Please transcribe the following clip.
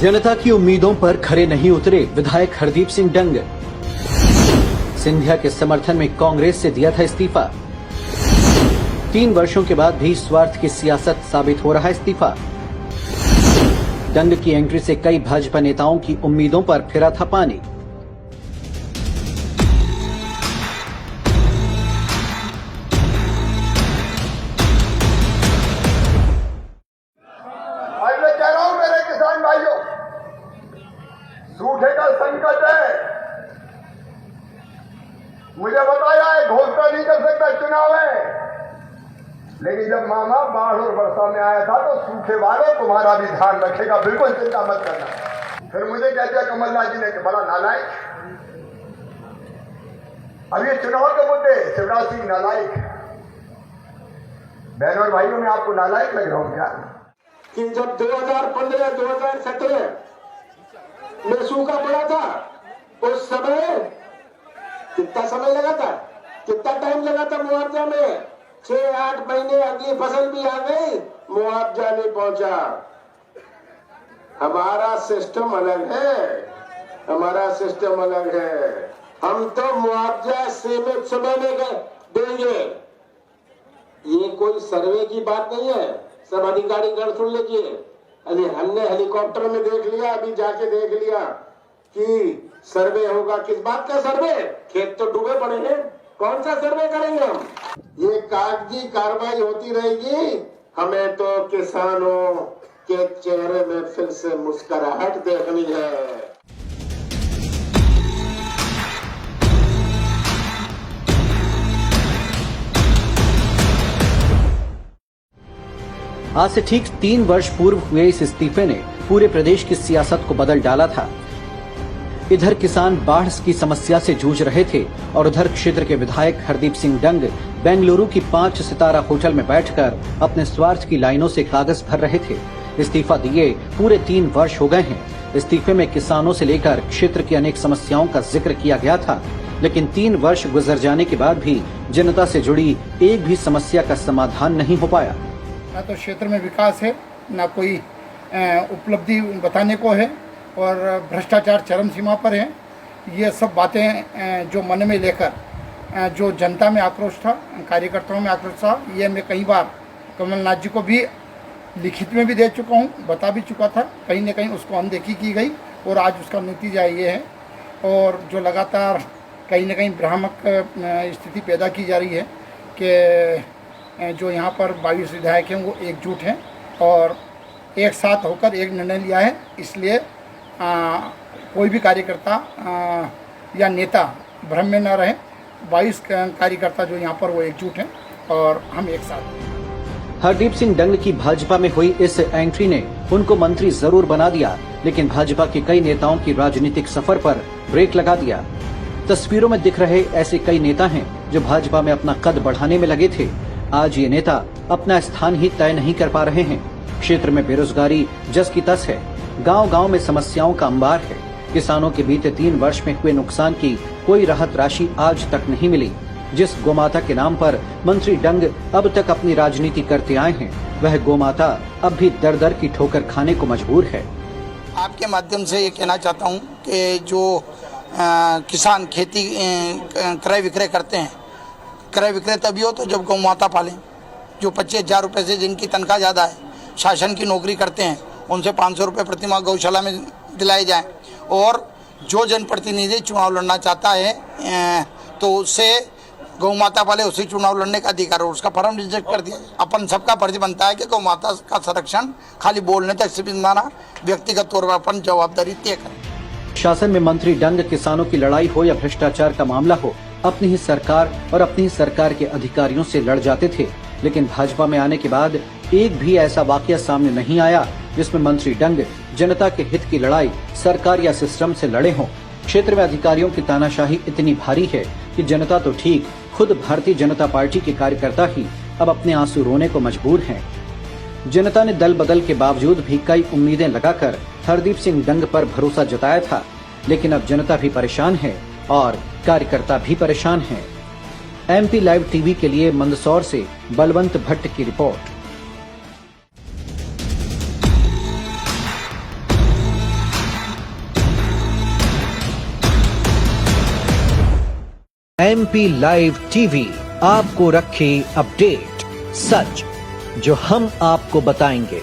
जनता की उम्मीदों पर खरे नहीं उतरे विधायक हरदीप सिंह डंग। सिंधिया के समर्थन में कांग्रेस से दिया था इस्तीफा। 3 वर्षों के बाद भी स्वार्थ की सियासत साबित हो रहा इस्तीफा। डंग की एंट्री से कई भाजपा नेताओं की उम्मीदों पर फिरा था पानी। सूखे का संकट है। मुझे बताया है घोषणा नहीं कर सकता चुनाव है, लेकिन जब मामा बाढ़ और वर्षा में आया था तो सूखे वालों तुम्हारा भी ध्यान रखेगा, बिल्कुल चिंता मत करना। फिर मुझे कहते कमलनाथ जी ने कि बड़ा नालायक। अब ये चुनाव के मुद्दे शिवराज सिंह नालायक। बहनों और भाइयों में आपको नालायक लग रहा हूं क्या कि जब 2015-2017 में सूखा पड़ा था उस समय कितना समय लगा था, कितना टाइम लगा था मुआवजा में? 6-8 महीने अगली फसल भी आ गई, मुआवजा नहीं पहुंचा। हमारा सिस्टम अलग है, हमारा सिस्टम अलग है। हम तो मुआवजा सीमित समय में देंगे। ये कोई सर्वे की बात नहीं है। सब अधिकारी गण सुन लीजिए। अरे हमने हेलीकॉप्टर में देख लिया, अभी जाके देख लिया कि सर्वे होगा। किस बात का सर्वे? खेत तो डूबे पड़े हैं, कौन सा सर्वे करेंगे हम? ये कागजी कार्रवाई होती रहेगी। हमें तो किसानों के चेहरे में फिर से मुस्कुराहट देखनी है। आज से ठीक 3 वर्ष पूर्व हुए इस इस्तीफे ने पूरे प्रदेश की सियासत को बदल डाला था। इधर किसान बाढ़ की समस्या से जूझ रहे थे और उधर क्षेत्र के विधायक हरदीप सिंह डंग बेंगलुरु की 5 सितारा होटल में बैठकर अपने स्वार्थ की लाइनों से कागज भर रहे थे। इस्तीफा दिए पूरे 3 वर्ष हो गए हैं। इस्तीफे में किसानों से लेकर क्षेत्र की अनेक समस्याओं का जिक्र किया गया था, लेकिन 3 वर्ष गुजर जाने के बाद भी जनता से जुड़ी एक भी समस्या का समाधान नहीं हो पाया। ना तो क्षेत्र में विकास है, ना कोई उपलब्धि बताने को है और भ्रष्टाचार चरम सीमा पर है। ये सब बातें जो मन में लेकर जो जनता में आक्रोश था, कार्यकर्ताओं में आक्रोश था, ये मैं कई बार कमलनाथ जी को भी लिखित में भी दे चुका हूँ, बता भी चुका था। कहीं न कहीं उसको अनदेखी की गई और आज उसका नतीजा ये है। और जो लगातार कहीं न कहीं भ्रामक स्थिति पैदा की जा रही है कि जो यहाँ पर 22 विधायक हैं वो एकजुट हैं और एक साथ होकर एक निर्णय लिया है। इसलिए कोई भी कार्यकर्ता या नेता भ्रम में न रहे। 22 कार्यकर्ता जो यहाँ पर वो एकजुट हैं और हम एक साथ। हरदीप सिंह डंग की भाजपा में हुई इस एंट्री ने उनको मंत्री जरूर बना दिया, लेकिन भाजपा के कई नेताओं की राजनीतिक सफर पर ब्रेक लगा दिया। तस्वीरों में दिख रहे ऐसे कई नेता हैं जो भाजपा में अपना कद बढ़ाने में लगे थे। आज ये नेता अपना स्थान ही तय नहीं कर पा रहे हैं। क्षेत्र में बेरोजगारी जस की तस है, गांव-गांव में समस्याओं का अंबार है। किसानों के बीते 3 वर्ष में हुए नुकसान की कोई राहत राशि आज तक नहीं मिली। जिस गोमाता के नाम पर मंत्री डंग अब तक अपनी राजनीति करते आए हैं, वह गोमाता अब भी दर-दर की ठोकर खाने को मजबूर है। आपके माध्यम से ये कहना चाहता हूँ कि जो किसान खेती क्रय विक्रय करते हैं, क्रय विक्रय तभी हो तो जब गौ माता पालें। जो 25,000 रुपये से जिनकी तनख्वाह ज़्यादा है, शासन की नौकरी करते हैं, उनसे 500 रुपये प्रतिमाह गौशाला में दिलाए जाएं। और जो जनप्रतिनिधि चुनाव लड़ना चाहता है तो उससे गौ माता पाले, उसी चुनाव लड़ने का अधिकार और उसका फॉर्म रिजेक्ट कर दिया। अपन सबका फर्ज बनता है कि गौ माता का संरक्षण खाली बोलने तक सीमित ना रहा, व्यक्तिगत तौर पर अपन जवाबदारी तय करें। शासन में मंत्री डंग किसानों की लड़ाई हो या भ्रष्टाचार का मामला हो, अपनी ही सरकार और अपनी ही सरकार के अधिकारियों से लड़ जाते थे। लेकिन भाजपा में आने के बाद एक भी ऐसा वाकया सामने नहीं आया जिसमें मंत्री डंग जनता के हित की लड़ाई सरकार या सिस्टम से लड़े हों। क्षेत्र में अधिकारियों की तानाशाही इतनी भारी है कि जनता तो ठीक, खुद भारतीय जनता पार्टी के कार्यकर्ता ही अब अपने आंसू रोने को मजबूर हैं। जनता ने दल बदल के बावजूद भी कई उम्मीदें लगाकर हरदीप सिंह डंग पर भरोसा जताया था, लेकिन अब जनता भी परेशान है और कार्यकर्ता भी परेशान हैं। MP लाइव टीवी के लिए मंदसौर से बलवंत भट्ट की रिपोर्ट। MP लाइव टीवी आपको रखे अपडेट, सच जो हम आपको बताएंगे।